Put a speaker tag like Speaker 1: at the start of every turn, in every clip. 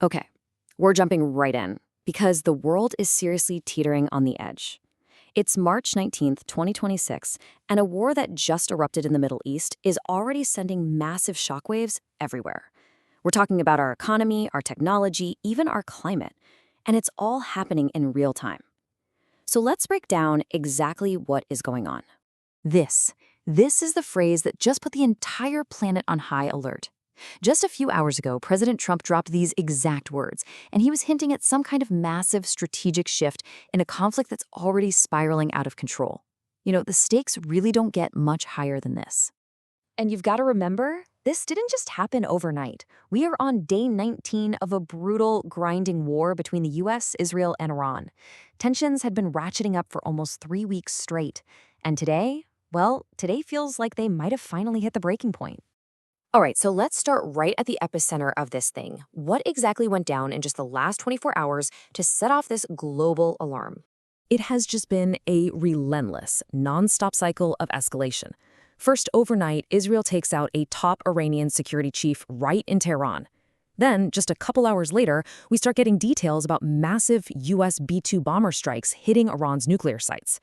Speaker 1: Okay, we're jumping right in because the world is seriously teetering on the edge. It's March 19th, 2026, and a war that just erupted in the Middle East is already sending massive shockwaves everywhere. We're talking about our economy, our technology, even our climate, and it's all happening in real time. So let's break down exactly what is going on. This. This is the phrase that just put the entire planet on high alert. Just a few hours ago, President Trump dropped these exact words, and he was hinting at some kind of massive strategic shift in a conflict that's already spiraling out of control. The stakes really don't get much higher than this. And you've got to remember, this didn't just happen overnight. We are on day 19 of a brutal, grinding war between the US, Israel, and Iran. Tensions had been ratcheting up for almost 3 weeks straight. And today, well, today feels like they might have finally hit the breaking point. All right, so let's start right at the epicenter of this thing. What exactly went down in just the last 24 hours to set off this global alarm? It has just been a relentless, nonstop cycle of escalation. First, overnight, Israel takes out a top Iranian security chief right in Tehran. Then, just a couple hours later, we start getting details about massive US B-2 bomber strikes hitting Iran's nuclear sites.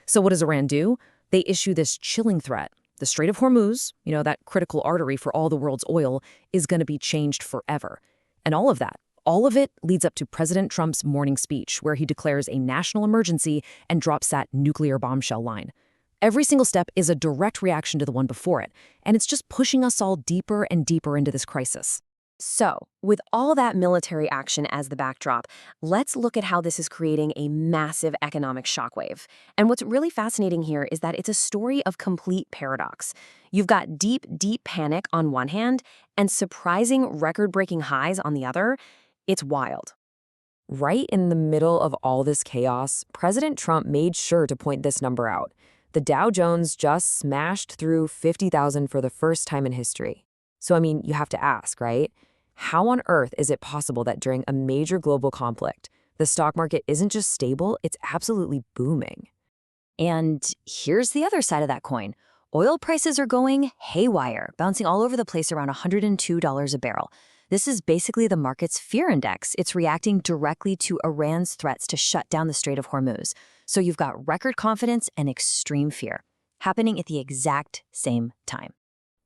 Speaker 1: So what does Iran do? They issue this chilling threat. The Strait of Hormuz, that critical artery for all the world's oil, is going to be changed forever. And all of it leads up to President Trump's morning speech, where he declares a national emergency and drops that nuclear bombshell line. Every single step is a direct reaction to the one before it, and it's just pushing us all deeper and deeper into this crisis. So, with all that military action as the backdrop, let's look at how this is creating a massive economic shockwave. And what's really fascinating here is that it's a story of complete paradox. You've got deep, deep panic on one hand and surprising record-breaking highs on the other. It's wild. Right in the middle of all this chaos, President Trump made sure to point this number out. The Dow Jones just smashed through 50,000 for the first time in history. So, you have to ask, right? How on earth is it possible that during a major global conflict, the stock market isn't just stable, it's absolutely booming? And here's the other side of that coin. Oil prices are going haywire, bouncing all over the place around $102 a barrel. This is basically the market's fear index. It's reacting directly to Iran's threats to shut down the Strait of Hormuz. So you've got record confidence and extreme fear happening at the exact same time.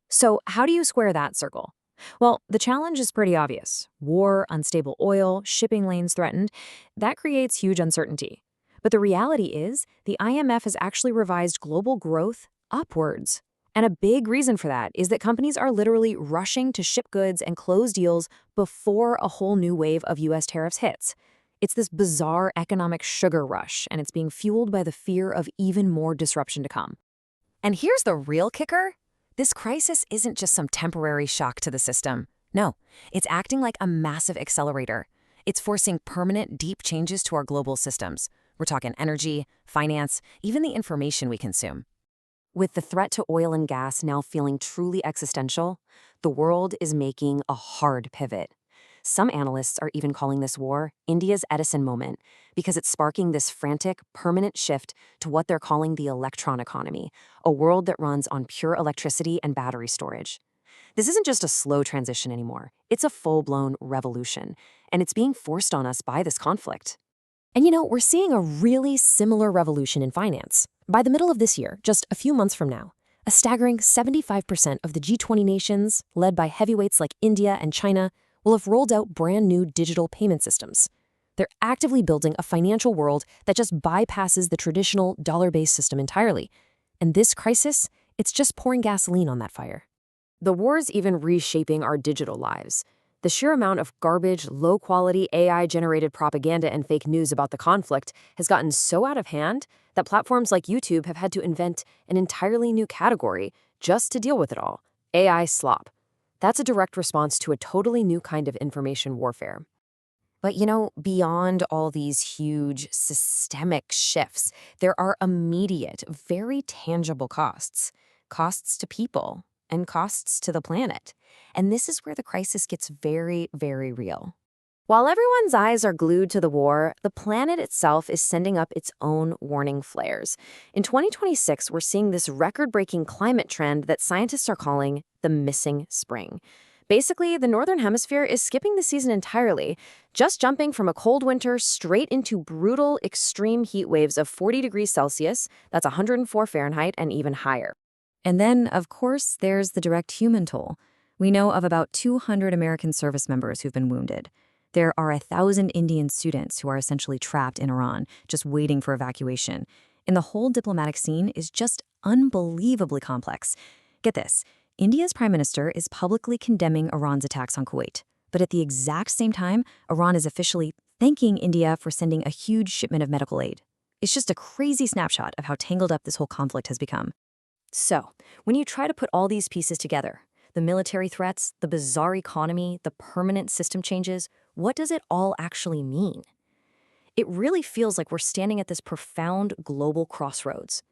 Speaker 1: So how do you square that circle? Well, the challenge is pretty obvious. War, unstable oil, shipping lanes threatened. That creates huge uncertainty. But the reality is, the IMF has actually revised global growth upwards. And a big reason for that is that companies are literally rushing to ship goods and close deals before a whole new wave of US tariffs hits. It's this bizarre economic sugar rush, and it's being fueled by the fear of even more disruption to come. And here's the real kicker. This crisis isn't just some temporary shock to the system. No, it's acting like a massive accelerator. It's forcing permanent, deep changes to our global systems. We're talking energy, finance, even the information we consume. With the threat to oil and gas now feeling truly existential, the world is making a hard pivot. Some analysts are even calling this war India's Edison moment because it's sparking this frantic, permanent shift to what they're calling the electron economy, a world that runs on pure electricity and battery storage. This isn't just a slow transition anymore. It's a full-blown revolution, and it's being forced on us by this conflict. And we're seeing a really similar revolution in finance. By the middle of this year, just a few months from now, a staggering 75% of the G20 nations, led by heavyweights like India and China, will have rolled out brand new digital payment systems. They're actively building a financial world that just bypasses the traditional dollar-based system entirely. And this crisis, it's just pouring gasoline on that fire. The war's even reshaping our digital lives. The sheer amount of garbage, low-quality AI-generated propaganda and fake news about the conflict has gotten so out of hand that platforms like YouTube have had to invent an entirely new category just to deal with it all: AI slop. That's a direct response to a totally new kind of information warfare. But beyond all these huge systemic shifts, there are immediate, very tangible costs. Costs to people and costs to the planet. And this is where the crisis gets very, very real. While everyone's eyes are glued to the war, the planet itself is sending up its own warning flares. In 2026, we're seeing this record-breaking climate trend that scientists are calling the missing spring.
Speaker 2: Basically, the Northern Hemisphere is skipping the season entirely, just jumping from a cold winter straight into brutal, extreme heat waves of 40 degrees Celsius, that's 104 Fahrenheit, and even higher.
Speaker 1: And then, of course, there's the direct human toll. We know of about 200 American service members who've been wounded. There are 1,000 Indian students who are essentially trapped in Iran, just waiting for evacuation. And the whole diplomatic scene is just unbelievably complex. Get this. India's prime minister is publicly condemning Iran's attacks on Kuwait. But at the exact same time, Iran is officially thanking India for sending a huge shipment of medical aid. It's just a crazy snapshot of how tangled up this whole conflict has become.
Speaker 2: So, when you try to put all these pieces together, the military threats, the bizarre economy, the permanent system changes, what does it all actually mean? It really feels like we're standing at this profound global crossroads.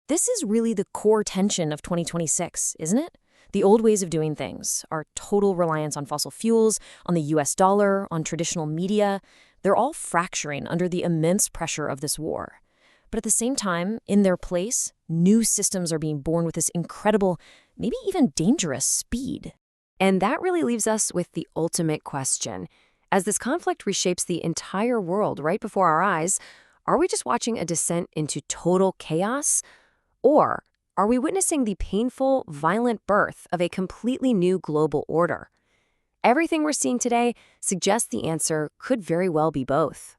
Speaker 2: This is really the core tension of 2026, isn't it? The old ways of doing things, our total reliance on fossil fuels, on the US dollar, on traditional media, they're all fracturing under the immense pressure of this war. But at the same time, in their place, new systems are being born with this incredible, maybe even dangerous speed. And that really leaves us with the ultimate question. As this conflict reshapes the entire world right before our eyes, are we just watching a descent into total chaos? Or are we witnessing the painful, violent birth of a completely new global order? Everything we're seeing today suggests the answer could very well be both.